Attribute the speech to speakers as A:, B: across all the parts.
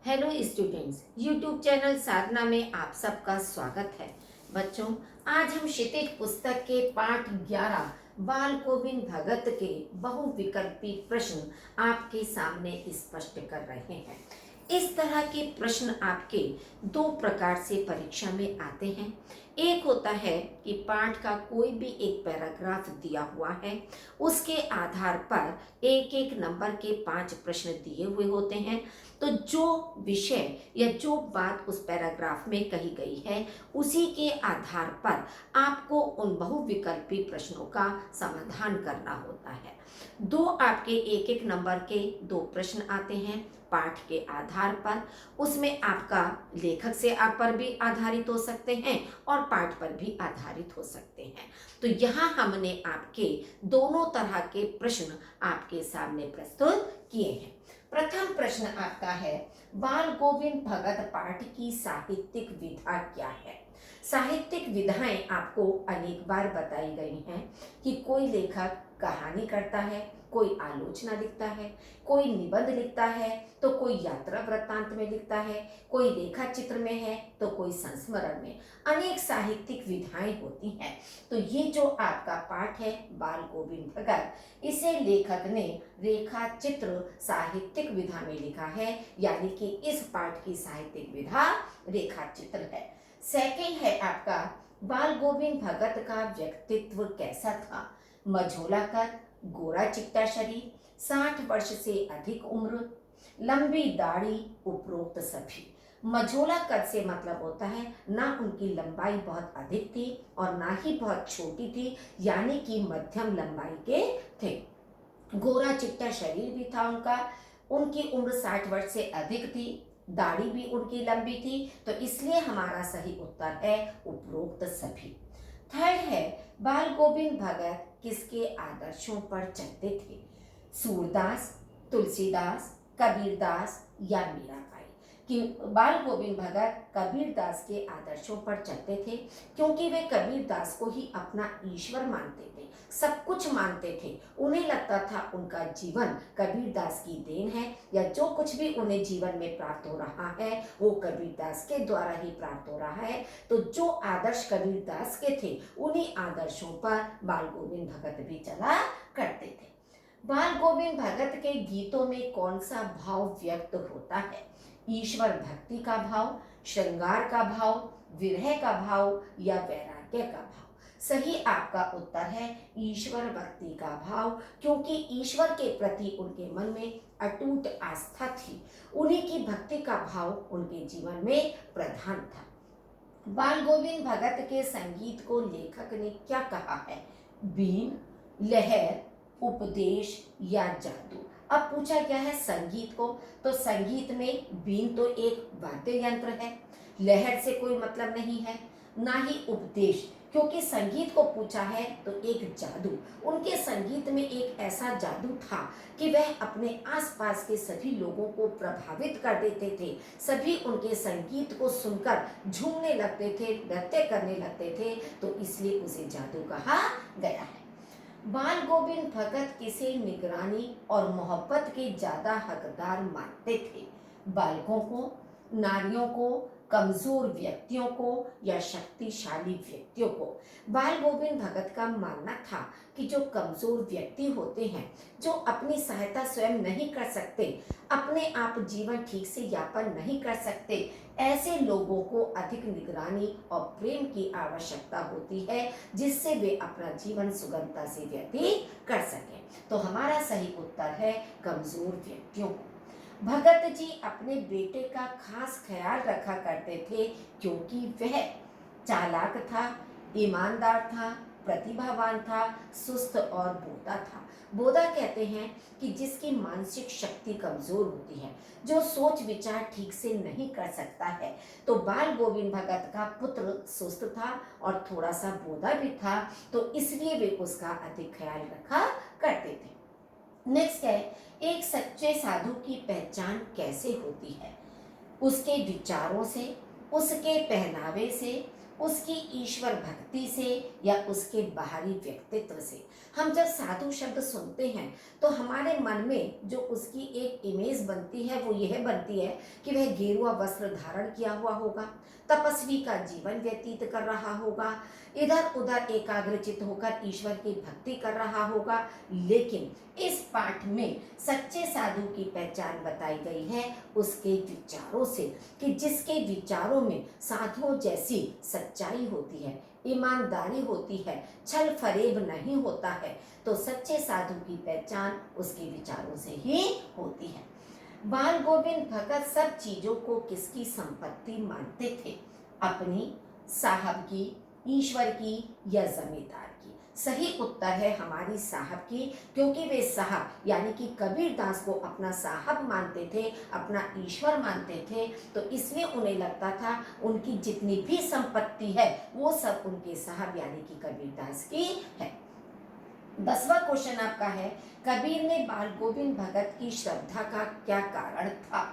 A: Hello students, YouTube channel साधना में आप सबका स्वागत है। बच्चों, आज हम क्षितिज पुस्तक के पाठ 11 बाल गोविंद भगत के बहुविकल्पी प्रश्न आपके सामने स्पष्ट कर रहे हैं। इस तरह के प्रश्न आपके दो प्रकार से परीक्षा में आते हैं। एक होता है कि पाठ का कोई भी एक पैराग्राफ दिया हुआ है, उसके आधार पर एक एक नंबर के 5 प्रश्न दिए हुए होते हैं। तो जो विषय या जो बात उस पैराग्राफ में कही गई है, उसी के आधार पर आपको उन बहुविकल्पी प्रश्नों का समाधान करना होता है। दो आपके एक एक नंबर के दो प्रश्न आते हैं पाठ के आधार पर। उसमें आपका लेखक से आप पर भी आधारित हो सकते हैं और पाठ पर भी आधारित हो सकते हैं। तो यहाँ हमने आपके दोनों तरह के प्रश्न आपके सामने प्रस्तुत किए हैं। प्रथम प्रश्न आपका है, बाल गोविंद भगत पाठ की साहित्यिक विधा क्या है। साहित्यिक विधाएं आपको अनेक बार बताई गई हैं कि कोई लेखक कहानी करता है, कोई आलोचना लिखता है, कोई निबंध लिखता है, तो कोई यात्रा वृत्तांत में लिखता है, कोई रेखा चित्र में है, तो कोई संस्मरण में। अनेक साहित्यिक विधाएं होती हैं। तो ये जो आपका पाठ है बाल गोविंद भगत, इसे लेखक ने रेखा चित्र साहित्यिक विधा में लिखा है, यानी कि इस पाठ की साहित्यिक विधा रेखा चित्र है। सेकंड है आपका, बाल गोविंद भगत का व्यक्तित्व कैसा था। मझोला कद, गोरा चिट्टा शरीर, 60 वर्ष से अधिक उम्र, लंबी दाढ़ी, उपरोक्त सभी। मझोला कद से मतलब होता है ना उनकी लंबाई बहुत अधिक थी और ना ही बहुत छोटी थी, यानी कि मध्यम लंबाई के थे। गोरा चिट्टा शरीर भी था उनका, उनकी उम्र 60 वर्ष से अधिक थी, दाढ़ी भी उनकी लंबी थी। तो इसलिए हमारा सही उत्तर है उपरोक्त सभी। थर्ड है, बाल गोविंद भगत किसके आदर्शों पर चलते थे। सूरदास, तुलसीदास, कबीरदास या मीराबाई। कि बाल गोविंद भगत कबीरदास के आदर्शों पर चलते थे, क्योंकि वे कबीरदास को ही अपना ईश्वर मानते थे, सब कुछ मानते थे। उन्हें लगता था उनका जीवन कबीरदास की देन है, या जो कुछ भी उन्हें जीवन में प्राप्त हो रहा है वो कबीरदास के द्वारा ही प्राप्त हो रहा है। तो जो आदर्श कबीरदास के थे, उन्हीं आदर्शों पर बाल गोविंद भगत भी चला करते थे। बाल गोविंद भगत के गीतों में कौन सा भाव व्यक्त होता है। ईश्वर भक्ति का भाव, श्रृंगार का भाव, विरह का भाव या वैराग्य का भाव। सही आपका उत्तर है ईश्वर भक्ति का भाव, क्योंकि ईश्वर के प्रति उनके मन में अटूट आस्था थी। उन्हीं की भक्ति का भाव उनके जीवन में प्रधान था। बाल गोविंद भगत के संगीत को लेखक ने क्या कहा है। बीन, लहर, उपदेश या जादू। अब पूछा क्या है संगीत को, तो संगीत में बीन तो एक वाद्य यंत्र है, लहर से कोई मतलब नहीं है, ना ही उपदेश, क्योंकि संगीत को पूछा है तो एक जादू। उनके संगीत में एक ऐसा जादू था कि वह अपने आसपास के सभी लोगों को प्रभावित कर देते थे। सभी उनके संगीत को सुनकर झूमने लगते थे, नृत्य करने लगते थे, तो इसलिए उसे जादू कहा गया है। बाल गोविंद भगत किसे निगरानी और मोहब्बत के ज्यादा हकदार मानते थे। बालकों को, नारियों को, कमजोर व्यक्तियों को या शक्तिशाली व्यक्तियों को। बाल गोविंद भगत का मानना था कि जो कमजोर व्यक्ति होते हैं, जो अपनी सहायता स्वयं नहीं कर सकते, अपने आप जीवन ठीक से यापन नहीं कर सकते, ऐसे लोगों को अधिक निगरानी और प्रेम की आवश्यकता होती है, जिससे वे अपना जीवन सुगमता से व्यतीत कर सकें। तो हमारा सही उत्तर है कमजोर व्यक्तियों को। भगत जी अपने बेटे का खास ख्याल रखा करते थे, क्योंकि वह चालाक था, ईमानदार था, प्रतिभावान था, सुस्त और बोधा था। बोधा कहते हैं कि जिसकी मानसिक शक्ति कमजोर होती है, जो सोच विचार ठीक से नहीं कर सकता है। तो बाल गोविंद भगत का पुत्र सुस्त था और थोड़ा सा बोधा भी था, तो इसलिए वे उसका अधिक ख्याल रखा करते थे। नेक्स्ट है, एक सच्चे साधु की पहचान कैसे होती है। उसके विचारों से, उसके पहनावे से, उसकी ईश्वर भक्ति से या उसके बाहरी व्यक्तित्व से। हम जब साधु शब्द सुनते हैं तो हमारे मन में जो उसकी एक इमेज बनती है वो यह बनती है कि वह गेरुआ वस्त्र धारण किया हुआ होगा, तपस्वी का जीवन व्यतीत कर रहा होगा, इधर उधर एकाग्रचित होकर ईश्वर की भक्ति कर रहा होगा। लेकिन इस पाठ में सच्चे साधु की पहचान बताई गई है उसके विचारों से, कि जिसके विचारों में साधुओं जैसी सच्चाई होती है, ईमानदारी होती है, छल फरेब नहीं होता है। तो सच्चे साधु की पहचान उसके विचारों से ही होती है। बाल गोविंद भगत सब चीजों को किसकी संपत्ति मानते थे? अपनी, साहब की, ईश्वर की या जमींदार की? सही उत्तर है हमारी साहब की, क्योंकि वे साहब यानी कि कबीरदास को अपना साहब मानते थे, अपना ईश्वर मानते थे। तो इसलिए उन्हें लगता था उनकी जितनी भी संपत्ति है वो सब उनके साहब यानी कि कबीरदास की है। 10वां क्वेश्चन आपका है, कबीर में बाल गोविंद भगत की श्रद्धा का क्या कारण था?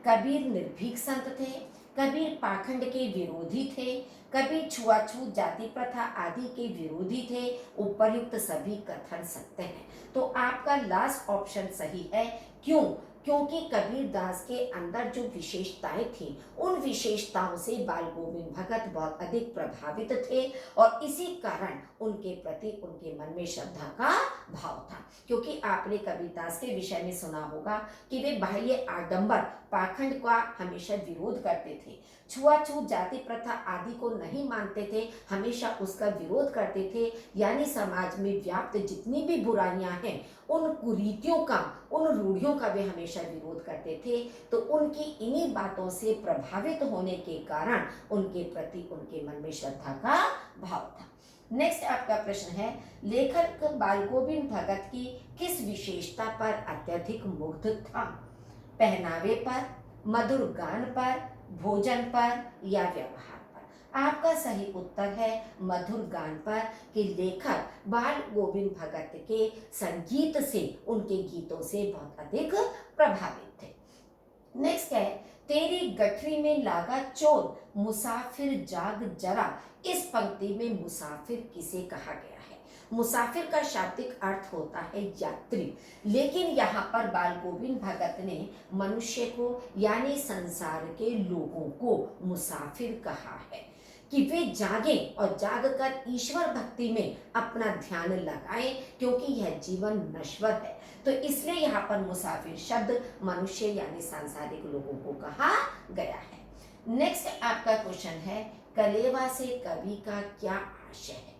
A: कबीर निर्भीक संत थे, कबीर पाखंड के विरोधी थे, कबीर छुआछूत जाति प्रथा आदि के विरोधी थे। उपर्युक्त सभी कथन सत्य हैं। तो आपका लास्ट ऑप्शन सही है। क्यों? क्योंकि कबीरदास के अंदर जो विशेषताएं थी उन विशेषताओं से बाल गोविंद भगत बहुत अधिक प्रभावित थे और इसी कारण उनके प्रति उनके मन में श्रद्धा का भाव था। क्योंकि आपने कबीरदास के विषय में सुना होगा कि वे बाह्य आडंबर पाखंड का हमेशा विरोध करते थे, छुआछूत जाति प्रथा आदि को नहीं मानते थे, हमेशा उसका विरोध करते थे। यानी समाज में व्याप्त जितनी भी बुराइयां हैं उन कुरीतियों का, उन रूढ़ियों का वे हमेशा विरोध करते थे। तो उनकी इन्हीं बातों से प्रभावित होने के कारण उनके प्रति उनके मन में श्रद्धा का भाव था। नेक्स्ट आपका प्रश्न है, लेखक बाल गोविंद भगत की किस विशेषता पर अत्यधिक मुग्ध था? पहनावे पर, मधुर गान पर, भोजन पर या व्यवहार पर? आपका सही उत्तर है मधुर गान पर, कि लेखक बाल गोविंद भगत के संगीत से, उनके गीतों से बहुत अधिक प्रभावित थे। नेक्स्ट है, तेरी गठरी में लागा चोर मुसाफिर जाग जरा। इस पंक्ति में मुसाफिर किसे कहा गया है? मुसाफिर का शाब्दिक अर्थ होता है यात्री, लेकिन यहाँ पर बाल गोविंद भगत ने मनुष्य को यानी संसार के लोगों को मुसाफिर कहा है, कि वे जागें और जागकर ईश्वर भक्ति में अपना ध्यान लगाएं, क्योंकि यह जीवन नश्वर है। तो इसलिए यहाँ पर मुसाफिर शब्द मनुष्य यानी सांसारिक लोगों को कहा गया है। नेक्स्ट आपका क्वेश्चन है, कलेवा से कवि का क्या आशय है?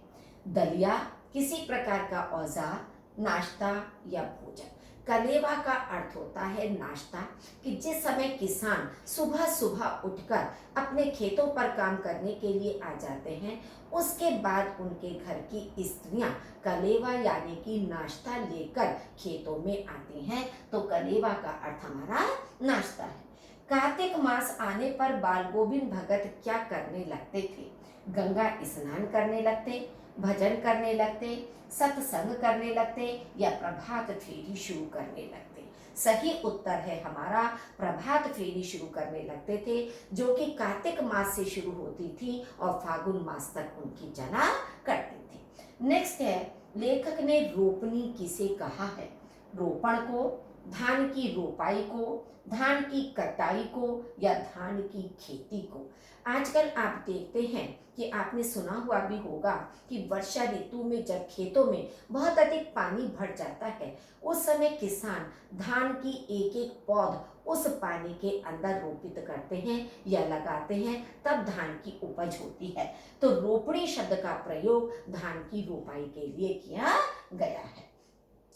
A: दलिया, किसी प्रकार का औजार, नाश्ता या भोजन? कलेवा का अर्थ होता है नाश्ता, कि जिस समय किसान सुबह सुबह उठकर अपने खेतों पर काम करने के लिए आ जाते हैं, उसके बाद उनके घर की स्त्रियां कलेवा यानी कि नाश्ता लेकर खेतों में आती हैं। तो कलेवा का अर्थ हमारा नाश्ता है। कार्तिक मास आने पर बाल गोविंद भगत क्या करने लगते थे? गंगा स्नान करने लगते, भजन करने लगते, सत्संग करने लगते या प्रभात फेरी शुरू करने लगते? सही उत्तर है हमारा प्रभात फेरी शुरू करने लगते थे, जो कि कार्तिक मास से शुरू होती थी और फागुन मास तक उनकी चला करती थी। नेक्स्ट है, लेखक ने रोपनी किसे कहा है? रोपण को, धान की रोपाई को, धान की कटाई को या धान की खेती को? आजकल आप देखते हैं कि आपने सुना हुआ भी होगा कि वर्षा ऋतु में जब खेतों में बहुत अधिक पानी भर जाता है, उस समय किसान धान की एक एक पौध उस पानी के अंदर रोपित करते हैं या लगाते हैं, तब धान की उपज होती है। तो रोपणी शब्द का प्रयोग धान की रोपाई के लिए किया गया है।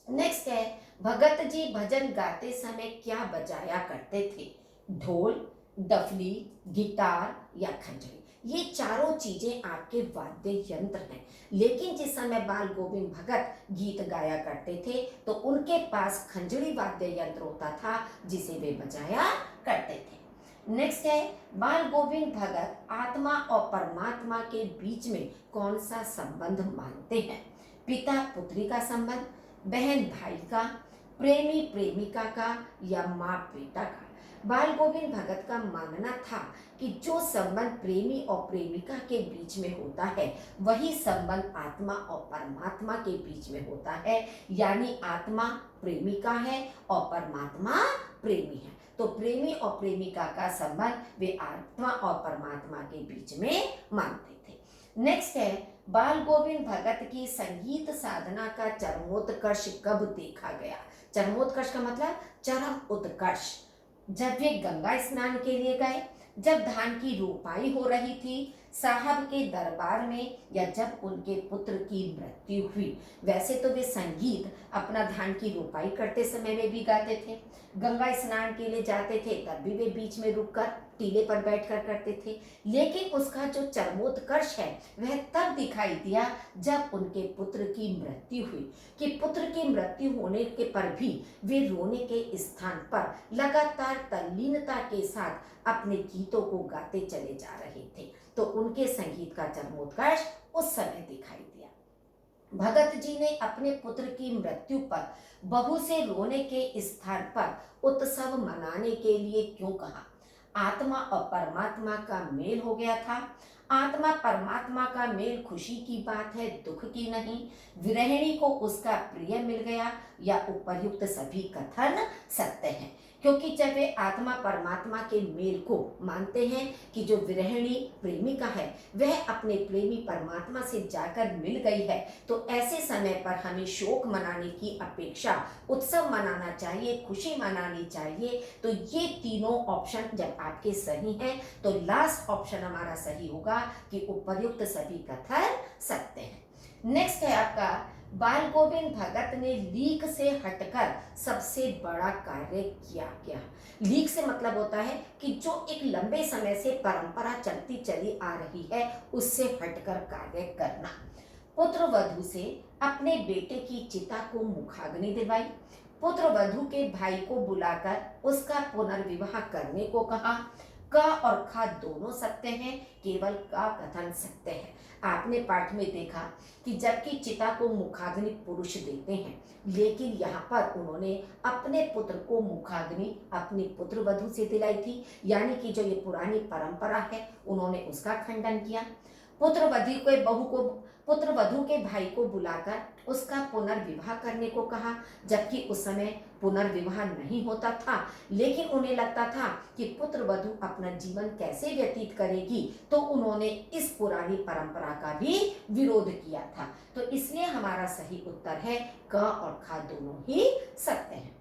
A: नेक्स्ट है, भगत जी भजन गाते समय क्या बजाया करते थे? ढोल, डफली, गिटार या खंजरी? ये चारों चीजें आपके वाद्य यंत्र हैं, लेकिन जिस समय बाल गोविंद भगत गीत गाया करते थे तो उनके पास खंजरी वाद्य यंत्र होता था जिसे वे बजाया करते थे। नेक्स्ट है, बाल गोविंद भगत आत्मा और परमात्मा के बीच में कौन सा संबंध मानते हैं? पिता पुत्री का संबंध, बहन भाई का, प्रेमी प्रेमिका का या माँ बेटा का? बाल गोविंद भगत का मानना था कि जो संबंध प्रेमी और प्रेमिका के बीच में होता है वही संबंध आत्मा और परमात्मा के बीच में होता है, यानी आत्मा प्रेमिका है और परमात्मा प्रेमी है। तो प्रेमी और प्रेमिका का संबंध वे आत्मा और परमात्मा के बीच में मानते थे। नेक्स्ट है, बाल गोविंद भगत की संगीत साधना का चरमोत्कर्ष कब देखा गया? चरमोत्कर्ष का मतलब चरम उत्कर्ष। जब वे गंगा स्नान के लिए गए, जब धान की रोपाई हो रही थी साहब के दरबार में, या जब उनके पुत्र की मृत्यु हुई। वैसे तो वे संगीत अपना धान की रोपाई करते समय में भी गाते थे, गंगा स्नान के लिए जाते थे तब भी वे बीच में रुककर टीले पर बैठकर करते थे, लेकिन उसका जो चरमोत्कर्ष है वह तब दिखाई दिया जब उनके पुत्र की मृत्यु हुई, कि पुत्र की मृत्यु होने के पर भी वे रोने के स्थान पर लगातार तल्लीनता के साथ अपने गीतों को गाते चले जा रहे थे। तो उनके संगीत का चरमोत्कर्ष उस समय दिखाई दिया। भगत जी ने अपने पुत्र की मृत्यु पर बहू से रोने के स्थान पर उत्सव मनाने के लिए क्यों कहा? आत्मा और परमात्मा का मेल हो गया था। आत्मा परमात्मा का मेल खुशी की बात है, दुख की नहीं। विरहिणी को उसका प्रिय मिल गया, या उपर्युक्त सभी कथन सत्य हैं, क्योंकि जब वे आत्मा परमात्मा के मेल को मानते हैं कि जो विरहिणी प्रेमिका है वह अपने प्रेमी परमात्मा से जाकर मिल गई है, तो ऐसे समय पर हमें शोक मनाने की अपेक्षा उत्सव मनाना चाहिए, खुशी मनानी चाहिए। तो ये तीनों ऑप्शन जब आपके सही हैं तो लास्ट ऑप्शन हमारा सही होगा कि उपर्युक्त सभी कथन सत्य हैं। नेक्स्ट है आपका, बाल गोविंद भगत ने लीक से हटकर सबसे बड़ा कार्य किया क्या? लीक से मतलब होता है कि जो एक लंबे समय से परंपरा चलती चली आ रही है उससे हटकर कार्य करना। पुत्र वधू से अपने बेटे की चिता को मुखाग्नि दिलवाई, पुत्र वधू के भाई को बुलाकर उसका पुनर्विवाह करने को कहा। क और ख दोनों सत्य हैं, केवल का कथन सत्य है। आपने पाठ में देखा कि जबकि चिता को मुखाग्नि पुरुष देते हैं, लेकिन यहाँ पर उन्होंने अपने पुत्र को मुखाग्नि अपनी पुत्र वधू से दिलाई थी, यानी कि जो ये पुरानी परंपरा है उन्होंने उसका खंडन किया। पुत्र वधू के भाई को बुलाकर उसका पुनर्विवाह करने को कहा, जबकि उस समय पुनर्विवाह नहीं होता था, लेकिन उन्हें लगता था कि पुत्र वधू अपना जीवन कैसे व्यतीत करेगी, तो उन्होंने इस पुरानी परंपरा का भी विरोध किया था। तो इसलिए हमारा सही उत्तर है क और ख दोनों ही सत्य है।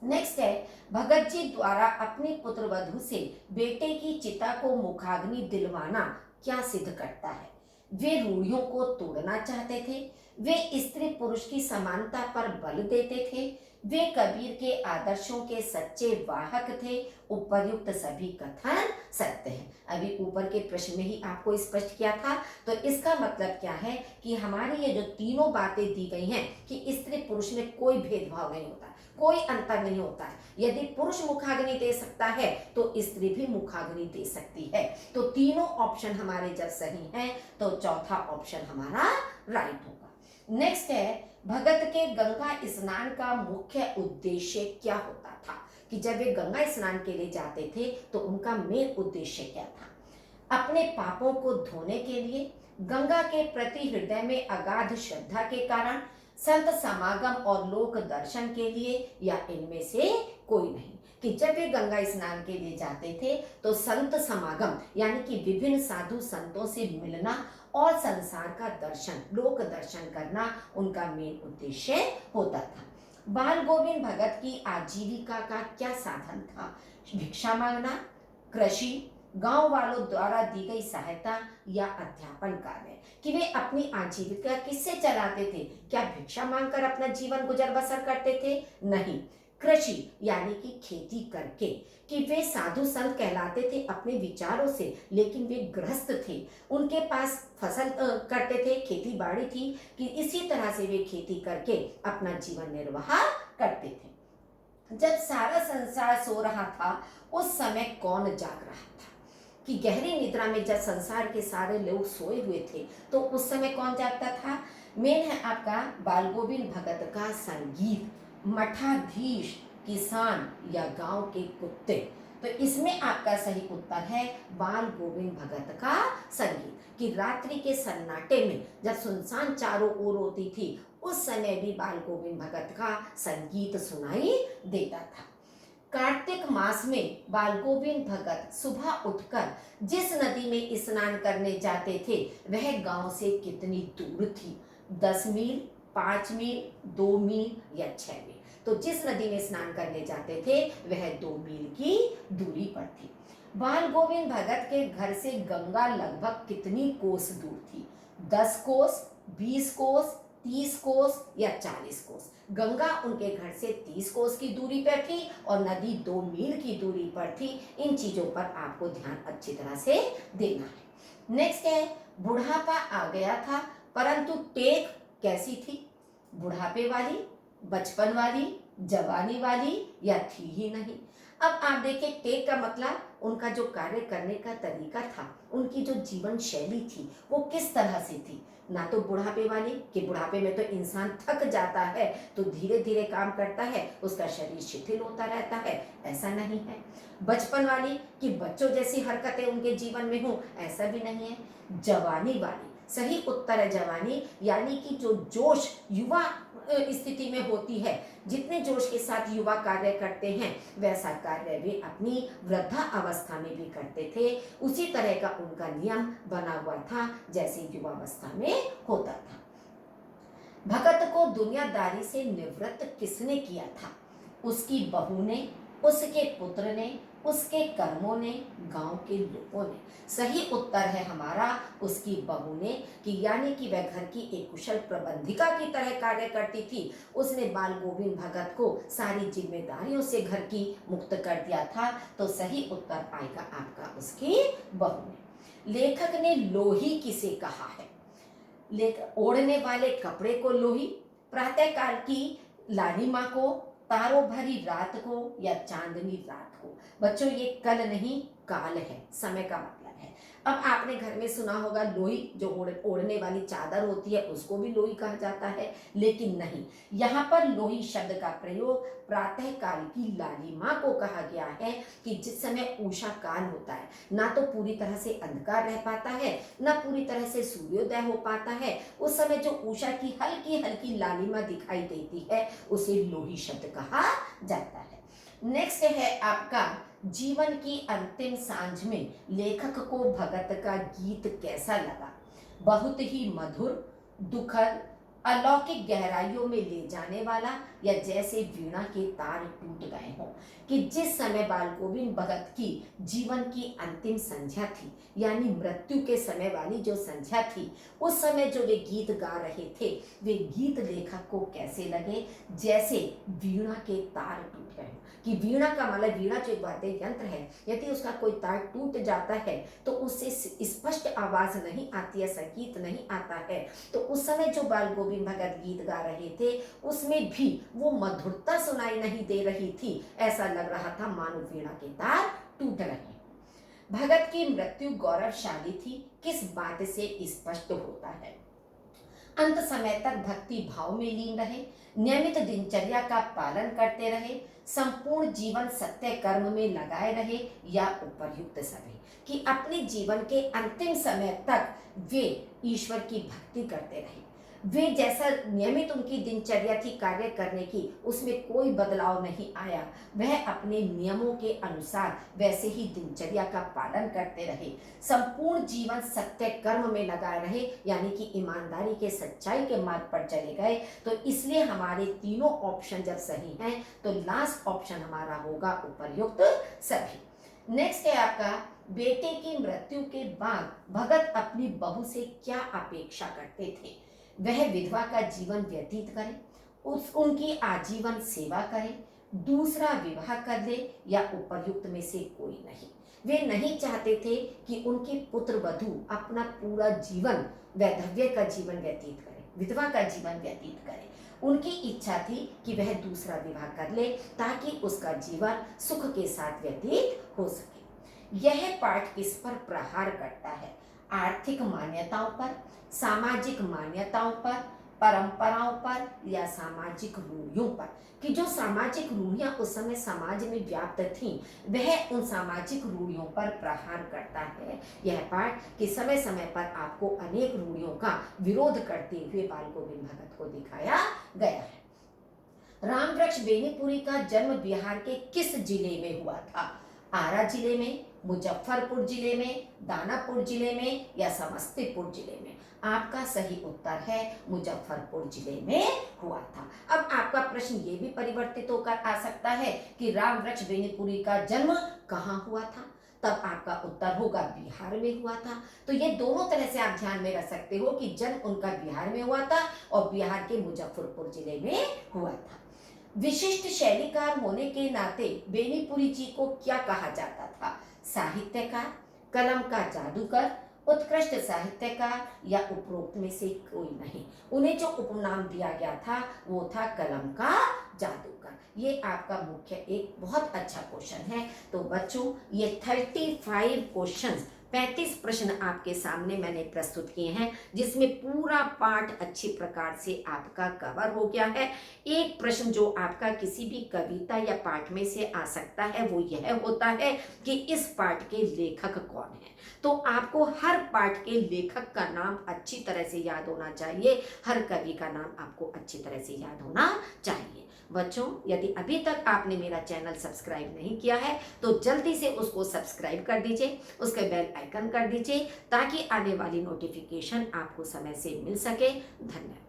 A: नेक्स्ट है, भगत जी द्वारा अपनी पुत्र वधू से बेटे की चिता को मुखाग्नि दिलवाना क्या सिद्ध करता है? वे रूढ़ियों को तोड़ना चाहते थे, वे स्त्री पुरुष की समानता पर बल देते थे, वे कबीर के आदर्शों के सच्चे वाहक थे। उपर्युक्त सभी कथन सत्य है। अभी ऊपर के प्रश्न में ही आपको स्पष्ट किया था। तो इसका मतलब क्या है कि हमारी ये जो तीनों बातें दी गई हैं कि स्त्री पुरुष में कोई भेदभाव नहीं होता, कोई अंतर नहीं होता है। यदि पुरुष मुखाग्नि दे सकता है तो स्त्री भी मुखाग्नि दे सकती है। तो तीनों ऑप्शन हमारे जब सही हैं तो चौथा ऑप्शन हमारा राइट होगा। नेक्स्ट है, भगत के गंगा स्नान का मुख्य उद्देश्य क्या होता था? कि जब वे गंगा स्नान के लिए जाते थे तो उनका मेन उद्देश्य क्या था? अपने पापों को धोने के लिए, गंगा के प्रति हृदय में अगाध श्रद्धा के कारण, संत समागम और लोक दर्शन के लिए, या इनमें से कोई नहीं? कि जब वे गंगा स्नान के लिए जाते थे तो संत समागम यानी कि विभिन्न साधु संतों से मिलना और संसार का दर्शन, लोक दर्शन करना उनका मेन उद्देश्य होता था। बाल गोविंद भगत की आजीविका का क्या साधन था? भिक्षा मांगना, कृषि, गांव वालों द्वारा दी गई सहायता, या अध्यापन कार्य। कि वे अपनी आजीविका किससे चलाते थे? क्या भिक्षा मांगकर अपना जीवन गुजर बसर करते थे? नहीं, कृषि यानी कि खेती करके। कि वे साधु संत कहलाते थे अपने विचारों से, लेकिन वे गृहस्थ थे, उनके पास फसल करते थे, खेती बाड़ी थी, कि इसी तरह से वे खेती करके अपना जीवन निर्वाह करते थे। जब सारा संसार सो रहा था उस समय कौन जाग रहा था? कि गहरी निद्रा में जब संसार के सारे लोग सोए हुए थे तो उस समय कौन जागता था? मेन है आपका बाल गोविंद भगत का संगीत, मठाधीश, किसान, या गांव के कुत्ते। तो इसमें आपका सही उत्तर है बाल गोविंद भगत का संगीत। कि रात्रि के सन्नाटे में जब सुनसान चारों ओर होती थी उस समय भी बाल गोविंद भगत का संगीत सुनाई देता था। कार्तिक मास में बाल गोविंद भगत सुबह उठकर जिस नदी में स्नान करने जाते थे वह गांव से कितनी दूर थी? 10 मील, 5 मील, 2 मील या 6 मील? तो जिस नदी में स्नान करने जाते थे वह 2 मील की दूरी पर थी। बाल गोविंद भगत के घर से गंगा लगभग कितनी कोस दूर थी? 10 कोस, 20 कोस, 30 कोस या 40 कोस? गंगा उनके घर से 30 कोस की दूरी पर थी और नदी 2 मील की दूरी पर थी। इन चीजों पर आपको ध्यान अच्छी तरह से देना है। नेक्स्ट है, बुढ़ापा आ गया था परंतु टेक कैसी थी? बुढ़ापे वाली, बचपन वाली, जवानी वाली या थी ही नहीं? अब आप देखिए, टेक का मतलब उनका जो कार्य करने का तरीका था, उनकी जो जीवन शैली थी वो किस तरह से थी? ना तो बुढ़ापे वाली कि बुढ़ापे में तो इंसान थक जाता है तो धीरे धीरे काम करता है, उसका शरीर शिथिल होता रहता है, ऐसा नहीं है। बचपन वाली कि बच्चों जैसी हरकतें उनके जीवन में हो, ऐसा भी नहीं है। जवानी वाली, सही उत्तर है जवानी, यानी कि जो जोश युवा स्थिति में होती है, जितने जोश के साथ युवा कार्य करते हैं वैसा कार्य वे अपनी वृद्धा अवस्था में भी करते थे। उसी तरह का उनका नियम बना हुआ था जैसे युवावस्था में होता था। भगत को दुनियादारी से निवृत्त किसने किया था? उसकी बहू ने, उसके पुत्र ने, उसके कर्मों ने, गांव के लोगों ने? सही उत्तर है हमारा उसकी बहू ने, कि यानी कि वह घर की एक कुशल प्रबंधिका की तरह कार्य करती थी। उसने बाल गोविंद भगत को सारी जिम्मेदारियों से घर की मुक्त कर दिया था। तो सही उत्तर आएगा आपका उसकी बहू ने। लेखक ने लोही किसे कहा है? ओढ़ने वाले कपड़े को लोही, प्रातः काल की लालिमा को, तारों भरी रात को या चांदनी रात को? बच्चों ये कल नहीं काल है, समय का मतलब है। अब आपने घर में सुना होगा लोही, जो ओढ़ने वाली चादर होती है उसको भी लोही कहा जाता है, लेकिन नहीं, यहाँ पर लोही शब्द का प्रयोग प्रातः काल की लालिमा को कहा गया है कि जिस समय उषा काल होता है, ना तो पूरी तरह से अंधकार रह पाता है, ना पूरी तरह से सूर्योदय हो पाता है, उस समय जो उषा की हल्की हल्की लालिमा दिखाई देती है उसे लोही शब्द कहा जाता है। नेक्स्ट है आपका, जीवन की अंतिम सांझ में लेखक को भगत का गीत कैसा लगा? बहुत ही मधुर, दुखद, अलौकिक गहराइयों में ले जाने वाला या जैसे वीणा के तार टूट गए हों? कि जिस समय बाल गोविंद भगत की जीवन की अंतिम संध्या थी, यानी मृत्यु के समय वाली जो संध्या थी, उस समय जो वे गीत गा रहे थे, वे गीत लेखक को कैसे लगे? जैसे वीणा के तार टूट गए। कि वीणा का मतलब, वीणा जो एक वाद्य यंत्र है, यदि उसका कोई तार टूट जाता है तो उससे स्पष्ट आवाज नहीं आती है, संगीत नहीं आता है। तो उस समय जो बाल गोविंद भगत गीत गा रहे थे उसमें भी वो मधुरता सुनाई नहीं दे रही थी, ऐसा लग रहा था मानो वीणा के तार टूट रहे हैं। भगत की मृत्यु गौरवशाली थी किस बात से स्पष्ट होता है? अंत समय तक भक्ति भाव में लीन रहे, नियमित दिनचर्या का पालन करते रहे, संपूर्ण जीवन सत्य कर्म में लगाए रहे या उपर्युक्त सभी? कि अपने जीवन के अंतिम समय तक वे ईश्वर की भक्ति करते रहे, वे जैसा नियमित उनकी दिनचर्या थी कार्य करने की, उसमें कोई बदलाव नहीं आया, वह अपने नियमों के अनुसार वैसे ही दिनचर्या का पालन करते रहे, संपूर्ण जीवन सत्य कर्म में लगाए रहे, यानी कि ईमानदारी के सच्चाई के मार्ग पर चले गए। तो इसलिए हमारे तीनों ऑप्शन जब सही हैं तो लास्ट ऑप्शन हमारा होगा उपर्युक्त सभी। नेक्स्ट है आपका, बेटे की मृत्यु के बाद भगत अपनी बहू से क्या अपेक्षा करते थे? वह विधवा का जीवन व्यतीत करे, उनकी आजीवन सेवा करे, दूसरा विवाह कर ले या उपर्युक्त में से कोई नहीं? वे नहीं चाहते थे कि उनके पुत्र वधू अपना पूरा जीवन वैधव्य का जीवन व्यतीत करे, विधवा का जीवन व्यतीत करे। उनकी इच्छा थी कि वह दूसरा विवाह कर ले ताकि उसका जीवन सुख के साथ व्यतीत हो सके। यह पाठ किस पर प्रहार करता है? आर्थिक मान्यताओं पर, सामाजिक मान्यताओं पर, परंपराओं पर या सामाजिक रूढ़ियों पर, कि जो सामाजिक रूढ़ियां उस समय समाज में व्याप्त थीं वह उन सामाजिक रूढ़ियों पर प्रहार करता है। यह पाठ कि समय समय पर आपको अनेक रूढ़ियों का विरोध करते हुए बाल गोविंद भगत को दिखाया गया है। रामवृक्ष बेनीपुरी का जन्म बिहार के किस जिले में हुआ था? आरा जिले में, मुजफ्फरपुर जिले में, दानापुर जिले में या समस्तीपुर जिले में? आपका सही उत्तर है मुजफ्फरपुर जिले में हुआ था। अब आपका प्रश्न ये भी परिवर्तित होकर आ सकता है कि रामवृक्ष बेनीपुरी का जन्म कहाँ हुआ था? तब आपका उत्तर होगा बिहार में हुआ था। तो ये दोनों तरह से आप ध्यान में रख सकते हो कि जन्म उनका बिहार में हुआ था और बिहार के मुजफ्फरपुर जिले में हुआ था। विशिष्ट शैलीकार होने के नाते बेनीपुरी जी को क्या कहा जाता था? साहित्यकार, कलम का जादूगर, उत्कृष्ट साहित्यकार या उपरोक्त में से कोई नहीं? उन्हें जो उपनाम दिया गया था वो था कलम का जादूगर। ये आपका मुख्य एक बहुत अच्छा क्वेश्चन है। तो बच्चों ये 35 क्वेश्चंस 35 प्रश्न आपके सामने मैंने प्रस्तुत किए हैं, जिसमें पूरा पाठ अच्छी प्रकार से आपका कवर हो गया है। एक प्रश्न जो आपका किसी भी कविता या पाठ में से आ सकता है वो यह होता है कि इस पाठ के लेखक कौन है। तो आपको हर पाठ के लेखक का नाम अच्छी तरह से याद होना चाहिए, हर कवि का नाम आपको अच्छी तरह से याद होना चाहिए। बच्चों यदि अभी तक आपने मेरा चैनल सब्सक्राइब नहीं किया है तो जल्दी से उसको सब्सक्राइब कर दीजिए, उसके बेल आइकन कर दीजिए ताकि आने वाली नोटिफिकेशन आपको समय से मिल सके। धन्यवाद।